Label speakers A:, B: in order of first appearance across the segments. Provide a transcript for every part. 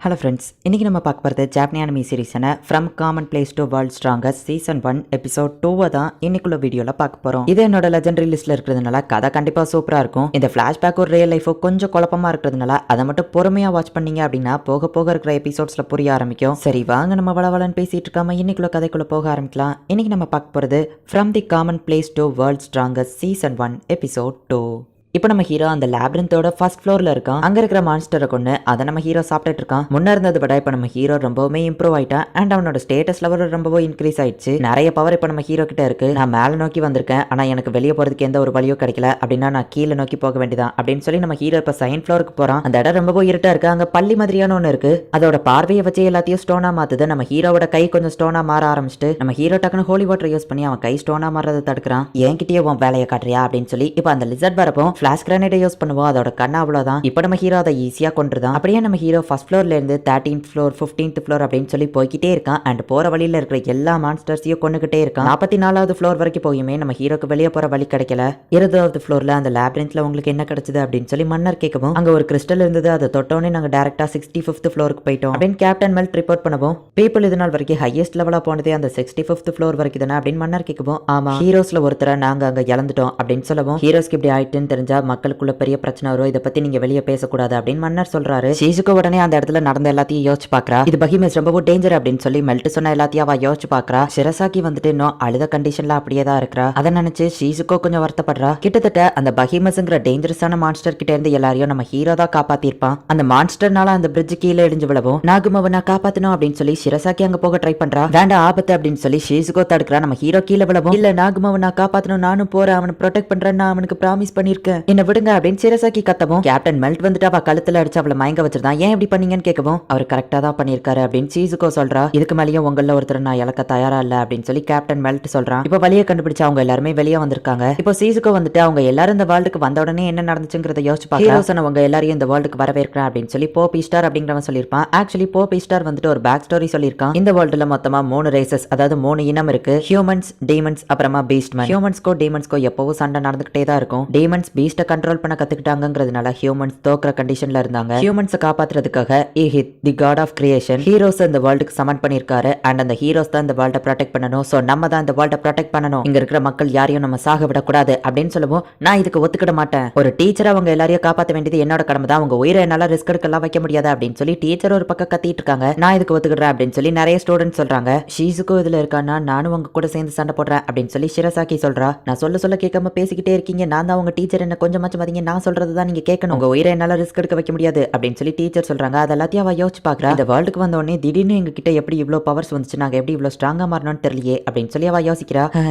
A: Hello friends, இன்றைக்கி நம்ம பார்க்க போகிறது ஜாப்பனீஸ் அனிமி சீரிஸான from common place to world strongest season 1 episode 2 தான் இன்னைக்குள்ள வீடியோவில் பார்க்க போகிறோம். இது என்னோட லெஜெண்டரி லிஸ்ட்டில் இருக்கிறதுனால கதை கண்டிப்பாக சூப்பராக இருக்கும். இந்த ஃப்ளாஷ்பேக் ஒரு ரியல் லைஃபோ கொஞ்சம் குழப்பமாக இருக்கிறதுனால அதை மட்டும் பொறுமையாக வாட்ச் பண்ணீங்க அப்படின்னா போக போக இருக்கிற எபிசோட்ஸில் புரிய ஆரம்பிக்கும். சரி வாங்க நம்ம வளவலன்னு பேசிட்டு இருக்காம இன்னைக்குள்ள கதைக்குள்ளே போக ஆரம்பிக்கலாம். இன்னைக்கு நம்ம பார்க்க போகிறது from the common place to world strongest season 1 episode 2. இப்போ நம்ம ஹீரோ அந்த லேப்ரிந்தோட ஃபர்ஸ்ட் ஃப்ளோர்ல இருக்கான். அங்க இருக்கிற மான்ஸ்டரை கொண்டு அதை நம்ம ஹீரோ சாப்பிட்டுட்டு இருக்கான். முன்ன இருந்ததை விட இப்போ நம்ம ஹீரோ ரொம்பவுமே இம்ப்ரூவ் ஆயிட்டான். அண்ட் அவனோட ஸ்டேட்டஸ் லெவல் ரொம்பவே இன்க்ரீஸ் ஆயிடுச்சு. நிறைய பவர் இப்போ நம்ம ஹீரோ கிட்ட இருக்கு. நான் மேல நோக்கி வந்திருக்கேன், ஆனா எனக்கு வெளியே போறதுக்கு எந்த ஒரு வழியும் கிடைக்கல. அப்படின்னா நான் கீழே நோக்கி போக வேண்டியதான் அப்படின்னு சொல்லி நம்ம ஹீரோ இப்போ செகண்ட் ஃப்ளோருக்கு போறான். அந்த இடம் ரொம்பவே இருட்டா இருக்கு. அங்க பள்ளி மாதிரியான ஒன்று இருக்கு. அதோட பார்வையை வச்சு எல்லாத்தையும் ஸ்டோனா மாத்துது. நம்ம ஹீரோவோட கை கொஞ்சம் ஸ்டோனா மாற ஆரம்பிச்சுட்டு நம்ம ஹீரோ டக்குன்னு ஹோலி வாட்டர் யூஸ் பண்ணி அவன் கை ஸ்டோனா மாறதை தடுக்கிறான். என்கிட்டயே உன் வேலையை காட்டுறியா அப்படின்னு சொல்லி இப்போ அந்த லிசர்ட் வரப்போ ஃபிளாஷ் கிரானைட் யூஸ் பண்ணுவோம். அதோட கண்ணா அவ்வளவுதான். இப்போ நம்ம ஹீரோ அதை ஈஸியா கொண்டுதான். அப்படியே நம்ம ஹீரோ ஃபர்ஸ்ட் ஃப்ளோர்ல இருந்து 13th ஃப்ளோர் 15th ஃப்ளோர் அப்படின்னு சொல்லி போய்கிட்டே இருக்கான். அண்ட் போற வழியில இருக்கிற எல்லா மான்ஸ்டர்ஸையும் கொண்டுகிட்டே இருக்கான். 44வது ஃப்ளோர் வரைக்கும் போயுமே நம்ம ஹீரோக்கு வெளியே போற வழி கிடைக்கல. 20வது ஃப்ளோர்ல அந்த லேப்ரின்த்ல உங்களுக்கு என்ன கிடைச்சது அப்படின்னு சொல்லி மன்னர் கேட்கவும் அங்க ஒரு கிறிஸ்டல் இருந்தது. அதை தொட்டோன்னே நாங்க டைரக்டா 65th ஃப்ளோருக்கு போயிட்டோம் அப்படின்னு கேப்டன் மெல்ட் ரிப்போர்ட் பண்ணவும் பீப்புள் இது நாள் வரைக்கும் ஹையஸ்ட் லெவலா போனதே அந்த 65th ஃப்ளோர் வரைக்கும் தானே அப்படின்னு மன்னர் கேட்கவும் ஆமா ஹீரோஸ்ல ஒருத்தரை நாங்க அங்க இழந்துட்டோம் அப்படின்னு சொல்லவும் ஹீரோஸ்க்கு இப்படி ஆயிட்டுன்னு தெரிஞ்சா மக்களுக்குள்ள பெரிய பிரச்சனை வரும். இதை பத்தி நீங்க வெளியே பேசக்கூடாது அப்படின்னு மன்னர் சொல்றாரு. ஷீசுக்கு உடனே அந்த இடத்துல நடந்த எல்லாத்தையும் யோசிச்சு பாக்குறா. இது பஹிமஸ் ரொம்ப டேஞ்சர் அப்படின்னு சொல்லி மெல்ட் சொன்ன எல்லாத்தையும் அவ யோசிச்சு பாக்குறா. சிரசாக்கி வந்துட்டு இன்னும் அழுத கண்டிஷன்ல அப்படியே தான் இருக்கிறா. அதை நினைச்சு ஷீசுக்கோ கொஞ்சம் வருத்தப்படுறா. கிட்டத்தட்ட அந்த பஹிமஸ்ங்கிற டேஞ்சரஸான மான்ஸ்டர் கிட்ட இருந்து எல்லாரையும் நம்ம ஹீரோ தான் காப்பாத்திருப்பான். அந்த மான்ஸ்டர்னால அந்த பிரிட்ஜ் கீழே இடிஞ்சு விழவும் நாகுமாவை நான் காப்பாத்தணும் அப்படின்னு சொல்லி சிரசாக்கி அங்க போக ட்ரை பண்றா. வேண்டாம் ஆபத்து அப்படின்னு சொல்லி ஷீசுக்கோ தடுக்கிறா. நம்ம ஹீரோ கீழே விழவும் இல்ல நாகுமாவை நான் காப்பாத்தணும், நானும் போறேன், அவனை ப்ரொடெக்ட் பண்றேன், நான் அவனுக்கு ப்ராமிஸ் பண்ணிருக்கேன், என்ன விடுங்க அப்படின்னு சிரசாக்கி கத்தவும் கேப்டன் மெல்ட் வந்துட்டு அவ கழுத்துல அடிச்சு அவளை மயங்க வச்சிருந்தான். ஏன் இப்படி பண்ணீங்கன்னு கேட்கவும் அவர் கரெக்டா தான் பண்ணிருக்காரு அப்படின்னு ஷீசுக்கோ சொல்றா. இதுக்கு மேலேயும் உங்கள ஒருத்தர் நான் இழக்க தயாரா இல்ல அப்படின்னு சொல்லி கேப்டன் மெல்ட் சொல்றான். இப்போ வழியை கண்டுபிடிச்சு அவங்க எல்லாருமே வெளியே வந்திருக்காங்க. இப்போ ஷீசுக்கோ வந்துட்டு அவங்க எல்லாரும் இந்த வேர்ல்டுக்கு வந்த உடனே என்ன நடந்துச்சுங்கிறத யோசிச்சு பாக்குறான். அவங்க எல்லாரையும் இந்த வேர்ல்டுக்கு வரவேற்கிறேன் அப்படின்னு சொல்லி போப் ஈஸ்டார் அப்படிங்கிறவன் சொல்லியிருப்பான். ஆக்சுவலி போப் ஈஸ்டார் வந்துட்டு ஒரு பேக் ஸ்டோரி சொல்லியிருக்கான். இந்த வேர்ல்டுல மொத்தமா 3 ரேசஸ், அதாவது 3 இனம் இருக்கு. ஹியூமன்ஸ், டீமன்ஸ், அப்புறமா பீஸ்ட்மேன். ஹியூமன்ஸ்கோ டீமன்ஸ்கோ எப்பவும் சண்டை நடந்துகிட்டே தான் இருக்கும். டீமன்ஸ் பீஸ்ட கண்ட்ரோல் பண்ண கத்துக்கிட்டாங்கிறதுனால ஹியூமன்ஸ் தோக்குற கண்டிஷன்ல இருந்தாங்க. ஹியூமன்ஸை காப்பாத்துறதுக்காக ஈஹித் தி காட் ஆஃப் கிரியேஷன் ஹீரோஸ் இந்த வேர்ல்டுக்கு சமன் பண்ணிருக்காரு. அண்ட் அந்த ஹீரோஸ் தான் இந்த வேர்ல்டை ப்ரொடெக்ட் பண்ணணும். சோ நம்ம தான் இந்த வேர்ல்டை ப்ரொடெக்ட் பண்ணணும். இங்க இருக்கிற மக்கள் யாரையும் நம்ம சாக விடக்கூடாது அப்படின்னு சொல்லுவோம். நான் இதுக்கு ஒத்துக்கிட மாட்டேன். ஒரு டீச்சர் அவங்க எல்லாரையும் காப்பாற்ற வேண்டியது என்னோட கடமை தான். அவங்க உயிரை என்னால ரிஸ்க் எடுக்கலாம் வைக்க முடியாது அப்படின்னு சொல்லி டீச்சர் ஒரு பக்கம் கத்திட்டு இருக்காங்க. நான் இதுக்கு ஒத்துக்கிடுறேன் அப்படின்னு சொல்லி நிறைய ஸ்டூடெண்ட்ஸ் சொல்றாங்க. ஷீசுக்கோ இதுல இருக்கானா நானும் உங்க கூட சேர்ந்து சண்டை போடுறேன் அப்படின்னு சொல்லி சிரசாக்கி சொல்றா. நான் சொல்ல கேட்காம பேசிக்கிட்டே இருக்கீங்க. நான் தான் உங்க டீச்சர், என்ன கொஞ்சமாச்சும் மதிங்க, நான் சொல்றது தான் நீங்க கேட்கணும். உங்க உயிரை என்னால ரிஸ்க் எடுக்க வைக்க முடியாது அப்படின்னு சொல்லி டீச்சர் சொல்றாங்க. அது எல்லாத்தையும் அவ யோசிச்சு பாக்குறா. இந்த வேர்ல்டுக்கு வந்த உடனே திடீர்னு எங்க கிட்ட எப்படி இவ்வளவு பவர்ஸ் வந்துச்சு, நாங்க எப்படி இவ்வளவு ஸ்ட்ராங்கா மாறணும்னு தெரியலையே அப்படின்னு சொல்லி அவ யோசிக்கிறா.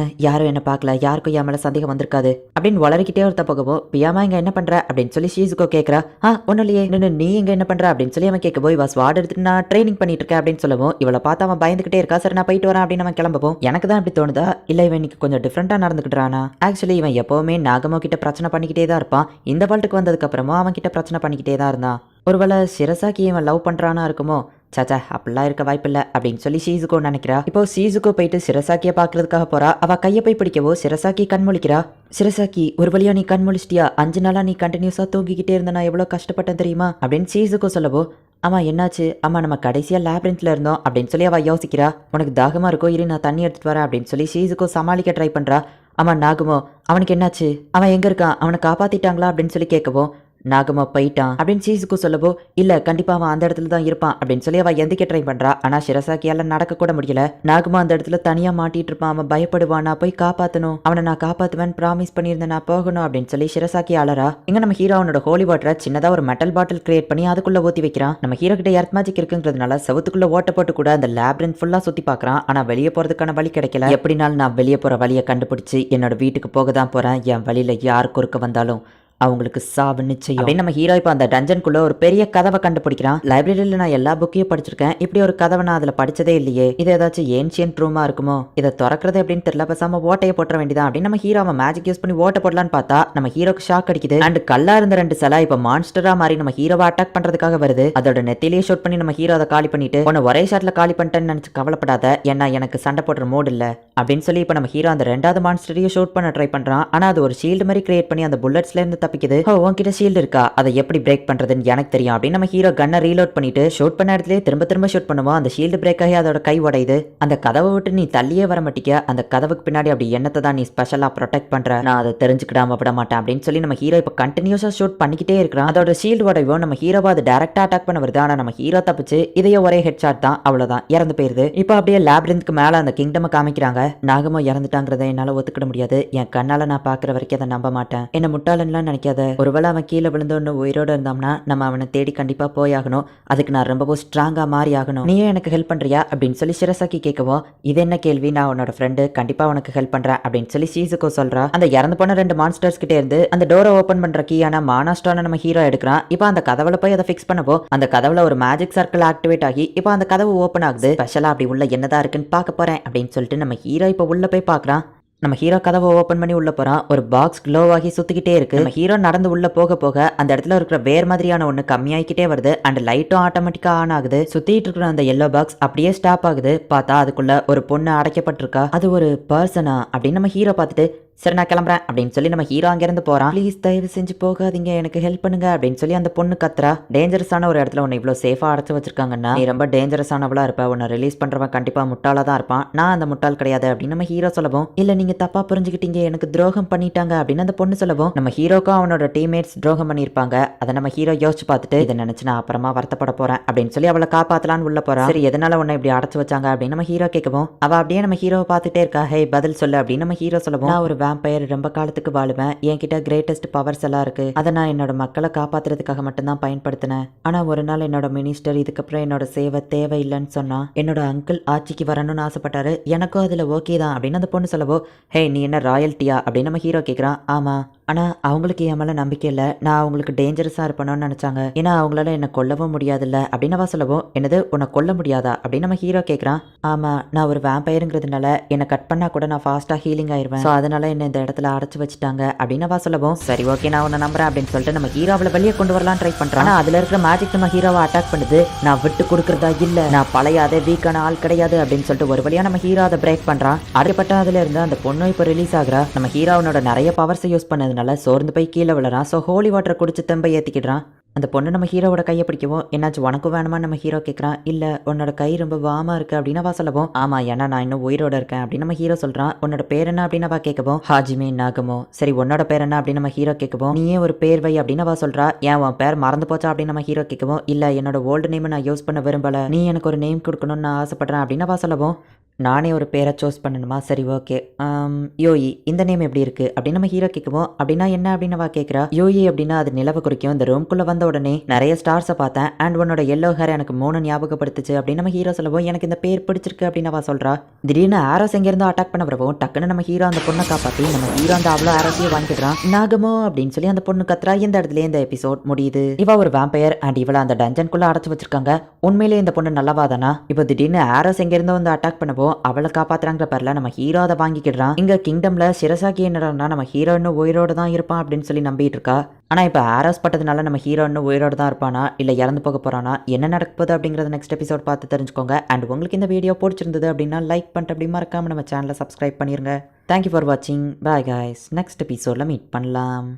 A: யாரும் என்ன பார்க்கல, யாருக்கும் என் மேல சந்தேகம் வந்திருக்காது அப்படின்னு வளரிக்கிட்டே ஒருத்த போகவோ பியாமா இங்க என்ன பண்ற அப்படின்னு சொல்லி ஷீசுக்கோ கேட்கறா. ஒன்னும் இல்லையே, நீ இங்க என்ன பண்ற அப்படின்னு சொல்லி அவன் கேட்கவோ இவ ஸ்வாட் எடுத்துட்டு நான் ட்ரைனிங் பண்ணிட்டு இருக்கேன் அப்படின்னு சொல்லவும் இவளை பார்த்து அவன் பயந்துகிட்டே இருக்கா. சரி நான் போயிட்டு வரேன் அப்படின்னு அவன் கிளம்பவும் எனக்கு தான் இப்படி தோணுதா இல்ல இவன் இன்னைக்கு கொஞ்சம் டிஃப்ரெண்டா நடந்துக்கிட்டானா. ஆக்சுவலி இவன் எப்பவுமே நாகமோ கிட்ட பிரச்சனை பண்ணிக்கிட்டே தான் இருப்பான். இந்த வேர்ல்டுக்கு வந்ததுக்கு அப்புறமா அவன் கிட்ட பிரச்சனை பண்ணிக்கிட்டே தான் இருந்தான். ஒருவேளை சிரசாக்கி இவன் லவ் பண்றானா இருக்குமோ? சாச்சா அப்படிலாம் இருக்க வாய்ப்பில்லை அப்படின்னு சொல்லி ஷீசுக்கோ நினைக்கிறா. இப்போ ஷீசுக்கோ போயிட்டு சிரசாக்கியை பாக்குறதுக்காக போறா. அவ கையை போய் பிடிக்கவோ சிரசாக்கி கண் முழிக்கிறா. சிரசாக்கி ஒரு வழியா நீ கண் முழிச்சிட்டியா? 5 நாளா நீ கண்டினியூஸா தூங்கிக்கிட்டே இருந்த, நான் எவ்வளவு கஷ்டப்பட்டேன் தெரியுமா அப்படின்னு ஷீசுக்கோ சொல்லவோ ஆமா என்னாச்சு? ஆமா நம்ம கடைசியா லேப்ரின்த்ல இருந்தோம் அப்படின்னு சொல்லி அவ யோசிக்கிறா. உனக்கு தாகமா இருக்கோ, இரு நான் தண்ணி எடுத்துட்டு வரேன் அப்படின்னு சொல்லி ஷீசுக்கோ சமாளிக்க ட்ரை பண்றா. ஆமா நாகுமோ அவனுக்கு என்னாச்சு? அவன் எங்க இருக்கான்? அவனை காப்பாத்திட்டாங்களா அப்படின்னு சொல்லி கேட்கவும் நாகமா போயிட்டான் அப்படின்னு ஷீசுக்கு சொல்லவோ இல்ல கண்டிப்பா அவன் அந்த இடத்துல தான் இருப்பான் அப்படின்னு சொல்லி அவ எந்திக்க ட்ரை பண்றா. ஆனா சிரசாக்கியால நடக்க கூட முடியல. நாகமா அந்த இடத்துல தனியா மாட்டிட்டு இருப்பான். அவன் பயப்படுவான். நான் போய் காப்பாத்தணும், அவனை நான் காப்பாத்துவேன் ப்ராமிஸ் பண்ணியிருந்தேன், நான் போகணும் அப்படின்னு சொல்லி சிரசாக்கி அலறா. இங்க நம்ம ஹீரோ அவனோட ஹோலி வாட்டரை சின்னதா ஒரு மெட்டல் பாட்டில் கிரியேட் பண்ணி அதுக்குள்ள ஊத்தி வைக்கிறான். நம்ம ஹீரோ கிட்ட எர்த் மேஜிக் இருக்குங்கிறதுனால செவத்துக்குள்ள ஓட்ட போட்டு கூட அந்த லேப்ரின்த் ஃபுல்லா சுத்தி பாக்குறான். ஆனா வெளியே போறதுக்கான வழி கிடைக்கல. எப்படினாலும் நான் வெளியே போற வழியை கண்டுபிடிச்சு என்னோட வீட்டுக்கு போக தான் போறேன். என் வழியில யார் குறுக்க வந்தாலும் அவங்களுக்கு சாவு நிச்சயம் அப்படின்னு நம்ம ஹீரோ இப்போ அந்த டஞ்சனுக்குள்ள ஒரு பெரிய கதவை கண்டுபிடிக்கிறான். லைப்ரரியில நான் எல்லா புக்கையும் படிச்சிருக்கேன், இப்படி ஒரு கதவை நான் அதுல படிச்சதே இல்லையே. இது ஏதாச்சும் ஏன்ஷியன்ட் ரூமா இருக்குமோ? இதை திறக்கிறது அப்படின்னு தெரியல, பேசாம ஓட்டையை போட்டுற வேண்டியதான் அப்படின்னு நம்ம ஹீரோ அவன் மேஜிக் யூஸ் பண்ணி ஓட்ட போடலான்னு பார்த்தா நம்ம ஹீரோக்கு ஷாக் அடிக்குது. அண்ட் கல்லா இருந்த 2 சிலை இப்போ மான்ஸ்டரா மாறி நம்ம ஹீரோவை அட்டாக் பண்றதுக்காக வருது. அதோட நெத்திலேயே ஷூட் பண்ணி நம்ம ஹீரோ அதை காலி பண்ணிட்டு உன்னை ஒரே ஷாட்ல காலி பண்ணிட்டேன்னு நினைச்சு கவலைப்படாத, ஏன்னா எனக்கு சண்டை போடுற மூட் இல்ல அப்படின்னு சொல்லி இப்போ நம்ம ஹீரோ அந்த 2வது மான்ஸ்டரையும் ஷூட் பண்ண ட்ரை பண்றான். ஆனா அது ஒரு ஷீல்டு மாதிரி கிரியேட் பண்ணி அந்த புல்லட்ஸ்ல இருந்து தப்பிக்குது. ஓ உன்கிட்ட ஷீல்டு இருக்கா, அதை எப்படி பிரேக் பண்றதுன்னு எனக்கு தெரியும் அப்படின்னு நம்ம ஹீரோ கன்னை ரீலோட் பண்ணிட்டு ஷூட் பண்ண இடத்துல திரும்ப திரும்ப ஷூட் பண்ணுவோம். அந்த ஷீல்டு பிரேக் ஆகி அதோட கை உடையுது. அந்த கதவை விட்டு நீ தள்ளியே வர மாட்டிக்க, அந்த கதவுக்கு பின்னாடி அப்படி என்னத்தை தான் நீ ஸ்பெஷலா ப்ரொடெக்ட் பண்ற, நான் அதை தெரிஞ்சுக்கிடாம விட மாட்டேன் அப்படின்னு சொல்லி நம்ம ஹீரோ இப்ப கண்டினியூஸா ஷூட் பண்ணிக்கிட்டே இருக்கிறான். அதோட ஷீல்டு உடையும் நம்ம ஹீரோவை அது டைரக்டா அட்டாக் பண்ண வருது. ஆனா நம்ம ஹீரோ தப்பிச்சு இதையே ஒரே ஹெட் ஷாட் தான், அவ்வளவுதான் இறந்து போயிருது. இப்போ அப்படியே லேப்ரின்த்க்கு மேல அந்த கிங்டம் காமிக்கிறாங்க. நாகமோ இறந்துட்டாங்கிறத என்னால ஒத்துக்கிட முடியாது, என் கண்ணால நான் பாக்குற வரைக்கும் அதை நம்ப மாட்டேன், என்ன முட்டாளன்லாம் நினைக்காத, ஒருவேளை அவன் கீழே விழுந்தோன்னு உயிரோட இருந்தோம்னா நம்ம அவனை தேடி கண்டிப்பா போய் ஆகணும், அதுக்கு நான் ரொம்பவும் ஸ்ட்ராங்கா மாறி ஆகணும், நீயே எனக்கு ஹெல்ப் பண்றியா அப்படின்னு சொல்லி ஷிரசாக்கி கேட்கவும், இது என்ன கேள்வி, நான் உன்னோட ஃப்ரெண்டு, கண்டிப்பா உனக்கு ஹெல்ப் பண்றேன் அப்படின்னு சொல்லி ஷீசுகோ சொல்றா. அந்த இறந்து போன 2 மான்ஸ்டர்ஸ் கிட்டே இருந்து அந்த டோரை ஓபன் பண்ற கீயான மானாஸ்டான நம்ம ஹீரோ எடுக்கிறான். இப்போ அந்த கதவுல போய் அதை ஃபிக்ஸ் பண்ணவோ அந்த கதவுல ஒரு மேஜிக் சர்க்கிள் ஆக்டிவேட் ஆகி இப்போ அந்த கதவு ஓபன் ஆகுது. ஸ்பெஷலா அப்படி உள்ள என்னதான் இருக்குன்னு பார்க்க போறேன் அப்படின்னு சொல்லிட்டு நம்ம ஹீரோ இப்போ உள்ள போய் பார்க்கறான். நம்ம ஹீரோ கதவை ஓபன் பண்ணி உள்ள போறான். ஒரு பாக்ஸ் க்ளோ ஆகி சுத்திக்கிட்டே இருக்கு. நம்ம ஹீரோ நடந்து உள்ள போக போக அந்த இடத்துல இருக்கிற வேர் மாதிரியான ஒண்ணு கம்மியாகிக்கிட்டே வருது. அண்ட் லைட்டும் ஆட்டோமேட்டிக்கா ஆன் ஆகுது. சுத்திட்டு இருக்கிற அந்த எல்லோ பாக்ஸ் அப்படியே ஸ்டாப் ஆகுது. பார்த்தா அதுக்குள்ள ஒரு பொண்ணு அடைக்கப்பட்டிருக்கா. அது ஒரு பர்சனா அப்படின்னு நம்ம ஹீரோ பார்த்துட்டு சரி நான் கிளம்புறேன் அப்படின்னு சொல்லி நம்ம ஹீரோ அங்கிருந்து போறான். ப்ளீஸ் தயவு செஞ்சு போகாதீங்க, எனக்கு ஹெல்ப் பண்ணுங்க அப்படின்னு சொல்லி அந்த பொண்ணு கத்துறா. டேஞ்சரஸான ஒரு இடத்துல உன்னை இவ்வளவு சேஃபா அடைச்சு வச்சிருக்காங்கன்னா நீ ரொம்ப டேஞ்சரஸானவளா இருப்ப, உன்னை ரிலீஸ் பண்றவன் கண்டிப்பா முட்டாளா தான் இருப்பான், நான் அந்த முட்டாள் கிடையாது அப்படின்னு நம்ம ஹீரோ சொல்லவும், இல்ல நீங்க தப்பா புரிஞ்சுக்கிட்டீங்க, எனக்கு துரோகம் பண்ணிட்டாங்க அப்படின்னு அந்த பொண்ணு சொல்லவும், நம்ம ஹீரோக்கும் அவனோட டீம்மேட்ஸ் துரோகம் பண்ணியிருப்பாங்க. அதை நம்ம ஹீரோ யோசிச்சு பார்த்துட்டு இதை நினைச்சு நான் அப்புறமா வருத்தப்பட போறேன் அப்படின்னு சொல்லி அவளை காப்பாத்தலான்னு உள்ள போறான். சரி எதனால உன்னை இப்படி அடைச்சு வச்சாங்க அப்படின்னு நம்ம ஹீரோ கேட்கவும், அவ அப்படியே நம்ம ஹீரோவை பார்த்துட்டே இருக்கா. ஹே பதில் சொல்லு அப்படின்னு நம்ம ஹீரோ சொல்லவும், நான் ஒரு வேம்பயர், ரொம்ப காலத்துக்கு வாழுவேன், என்கிட்ட கிரேட்டஸ்ட் பவர்ஸ் எல்லாம் இருக்கு, அதை நான் என்னோட மக்களை காப்பாத்துறதுக்காக மட்டும்தான் பயன்படுத்தினேன். ஆனா ஒரு நாள் என்னோட மினிஸ்டர் இதுக்கப்புறம் என்னோட சேவை தேவையில்லைன்னு சொன்னா, என்னோட அங்கிள் ஆட்சிக்கு வரணும்னு ஆசைப்பட்டாரு, எனக்கும் அதுல ஓகே தான் அப்படின்னு அந்த பொண்ணு சொல்லவோ, ஹே நீ என்ன ராயல்ட்டியா அப்படின்னு நம்ம ஹீரோ கேட்குறான். ஆமா, ஆனா அவங்களுக்கு என் மேல நம்பிக்கை இல்லை, நான் அவங்களுக்கு டேஞ்சரஸா இருப்பணும்னு நினைச்சாங்க, ஏன்னா அவங்களால என்ன கொல்லவும் முடியாதுல்ல அப்படின்னு அவ சொல்லவும், என்னது உன்னை கொல்ல முடியாதா அப்படின்னு நம்ம ஹீரோ கேட்குறான். ஆமா, நான் ஒரு வேம்பயருங்கிறதுனால என்னை கட் பண்ணா கூட நான் ஃபாஸ்டா ஹீலிங் ஆயிருவேன், ஸோ அதனால என்ன இந்த இடத்துல அடைச்சு வச்சுட்டாங்க அப்படின்னு அவ சொல்லவும், சரி ஓகே நான் உன்னை நம்புறேன் அப்படின்னு சொல்லிட்டு நம்ம ஹீரோவை வெளியே கொண்டு வரலாம் ட்ரை பண்றான். ஆனா அதுல இருக்கிற மேஜிக் நம்ம ஹீரோவை அட்டாக் பண்ணுது. நான் விட்டு கொடுக்கறதா இல்ல, நான் பழைய அதே வீக்கான ஆள் கிடையாது அப்படின்னு சொல்லிட்டு ஒரு வழியா நம்ம ஹீரோ அதை பிரேக் பண்றான். அடிப்பட்ட அதுல இருந்து அந்த பொண்ணு இப்போ ரிலீஸ் ஆகுறா. நம்ம ஹீரோனோட நிறைய பவர்ஸை யூஸ் பண்ணதுனால சோர்ந்து போய் கீழே விழுறான். ஸோ ஹோலி வாட்டரை குடிச்சு தெம்ப ஏத்திக்கிடுறான். அந்த பொண்ணு நம்ம ஹீரோவோட கையை பிடிக்கவும், என்னாச்சு உனக்கும் வேணுமா நம்ம ஹீரோ கேட்குறான். இல்லை உன்னோட கை ரொம்ப வாமா இருக்கு அப்படின்னு அவ சொல்லவும், ஆமா ஏன்னா நான் இன்னும் உயிரோட இருக்கேன் அப்படின்னு நம்ம ஹீரோ சொல்றான். உன்னோட பேர் என்ன அப்படின்னு அவ கேட்கவும், ஹாஜிமே நாகமோ. சரி உன்னோட பேர் என்ன அப்படின்னு நம்ம ஹீரோ கேட்கவும், நீயே ஒரு பேர் வை அப்படின்னு அவ சொல்றா. ஏன் உன் பேர் மறந்து போச்சா அப்படின்னு நம்ம ஹீரோ கேட்கவும், இல்லை என்னோட ஓல்டு நேம் நான் யூஸ் பண்ண விரும்பல, நீ எனக்கு ஒரு நேம் கொடுக்கணும்னு நான் ஆசைப்படுறேன் அப்படின்னு அவ சொல்லவும், நானே ஒரு பேரை சூஸ் பண்ணணுமா, சரி ஓகே யோயி, இந்த நேம் எப்படி இருக்கு அப்படின்னு நம்ம ஹீரோ கேட்குவோம். அப்படின்னா என்ன அப்படின்னு அவ கேட்குறா. யோயி அப்படின்னா அது நிலவு குறிக்கும். இந்த ரூம்குள்ள வந்த உடனே நிறைய ஸ்டார்ஸை பார்த்தேன் அண்ட் உன்னோட எல்லோ ஹேர் எனக்கு 3 ஞாபகப்படுத்துச்சு அப்படின்னு நம்ம ஹீரோ சொல்லவும், எனக்கு இந்த பேர் பிடிச்சிருக்கு அப்படின்னு அவ சொல்றா. திடீர்னு ஆரோஸ் எங்கேருந்து அட்டாக் பண்ண வரவும் டக்குன்னு நம்ம ஹீரோ அந்த பொண்ணை காப்பாற்றி நம்ம ஹீரோ அந்த அவ்வளோ ஆரோஸையும் வாங்கிடுறான். நாகமோ அப்படின்னு சொல்லி அந்த பொண்ணு கத்துறா. இந்த இடத்துல இந்த எபிசோட் முடியுது. இவ ஒரு வேம்பயர் அண்ட் இவளை அந்த டஞ்சனுக்குள்ள அடைச்சு வச்சிருக்காங்க. உண்மையிலேயே இந்த பொண்ணு நல்லவாதானா? இப்போ திடீர்னு ஆரோஸ் எங்கேருந்து வந்து அட்டாக் பண்ணவோ அவளை காப்பாத்துறாங்கிற பேர்ல நம்ம ஹீரோ அதை வாங்கிக்கிடுறான். இங்க கிங்டம்ல ஷிரசாக்கி என்னடா நம்ம ஹீரோ இன்னும் உயிரோட தான் இருப்பான் அப்படின்னு சொல்லி நம்பிட்டு இருக்கா. ஆனா இப்ப ஆரோஸ் பட்டதுனால நம்ம ஹீரோ இன்னும் உயிரோட தான் இருப்பானா இல்ல இறந்து போக போறானா, என்ன நடக்க போகுது அப்படிங்கறத நெக்ஸ்ட் எபிசோட் பார்த்து தெரிஞ்சுக்கோங்க. அண்ட் உங்களுக்கு இந்த வீடியோ பிடிச்சிருந்தது அப்படின்னா லைக் பண்ணிட்டு அப்படி மறக்காம நம்ம சேனலை சப்ஸ்கிரைப் பண்ணிருங்க. தேங்க்யூ ஃபார் வாட்சிங். பாய் கைஸ், நெக்ஸ்ட் எபிசோட்ல மீட் பண்ணலாம்.